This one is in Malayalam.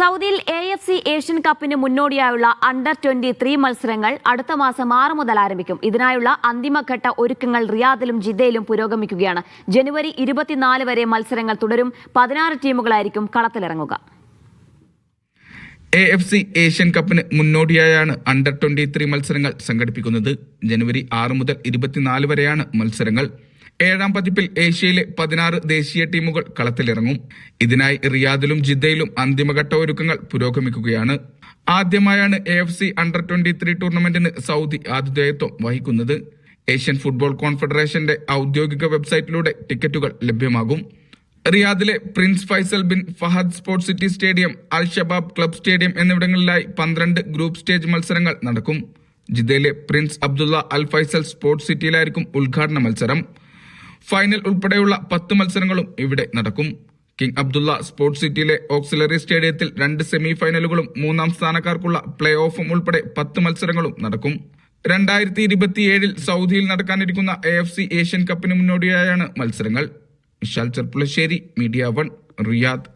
സൗദിയിൽ AFC ഏഷ്യൻ കപ്പിന് മുന്നോടിയായുള്ള അണ്ടർ 23 മത്സരങ്ങൾ അടുത്ത മാസം 6 മുതൽ ആരംഭിക്കും. ഇതിനായുള്ള അന്തിമഘട്ട ഒരുക്കങ്ങൾ റിയാദിലും ജിദ്ദയിലും പുരോഗമിക്കുകയാണ്. ജനുവരി 24 വരെ മത്സരങ്ങൾ തുടരും. 16 ടീമുകളായിരിക്കും കളത്തിലിറങ്ങുക. AFC ഏഷ്യൻ കപ്പിന് മുന്നോടിയായാണ് അണ്ടർ 23 മത്സരങ്ങൾ സംഘടിപ്പിക്കുന്നത്. ജനുവരി 6 മുതൽ 24 വരെയാണ് മത്സരങ്ങൾ. 7ാം പതിപ്പിൽ ഏഷ്യയിലെ 16 ദേശീയ ടീമുകൾ കളത്തിലിറങ്ങും. ഇതിനായി റിയാദിലും ജിദ്ദയിലും അന്തിമഘട്ട ഒരുക്കങ്ങൾ പുരോഗമിക്കുകയാണ്. ആദ്യമായാണ് AFC അണ്ടർ 23 ടൂർണമെന്റിന് സൗദി ആതിഥേയത്വം വഹിക്കുന്നത്. ഏഷ്യൻ ഫുട്ബോൾ കോൺഫെഡറേഷന്റെ ഔദ്യോഗിക വെബ്സൈറ്റിലൂടെ ടിക്കറ്റുകൾ ലഭ്യമാകും. റിയാദിലെ Prince Faisal bin Fahad sports city stadium, Al Shabab club stadium എന്നിവിടങ്ങളിലായി 12 ഗ്രൂപ്പ് സ്റ്റേജ് മത്സരങ്ങൾ നടക്കും. ജിദ്ദയിലെ Prince Abdullah Al Faisal sports സിറ്റിയിലായിരിക്കും ഉദ്ഘാടന മത്സരം. ഫൈനൽ ഉൾപ്പെടെയുള്ള 10 മത്സരങ്ങളും ഇവിടെ നടക്കും. കിങ് അബ്ദുള്ള സ്പോർട്സ് സിറ്റിയിലെ ഓക്സിലറി സ്റ്റേഡിയത്തിൽ 2 സെമി ഫൈനലുകളും 3ാം സ്ഥാനക്കാർക്കുള്ള പ്ലേ ഓഫും ഉൾപ്പെടെ 10 മത്സരങ്ങളും നടക്കും. 2027 സൗദിയിൽ നടക്കാനിരിക്കുന്ന AFC ഏഷ്യൻ കപ്പിന് മുന്നോടിയായാണ് മത്സരങ്ങൾ. Vishal Cherpulassery, media 1, Riyadh.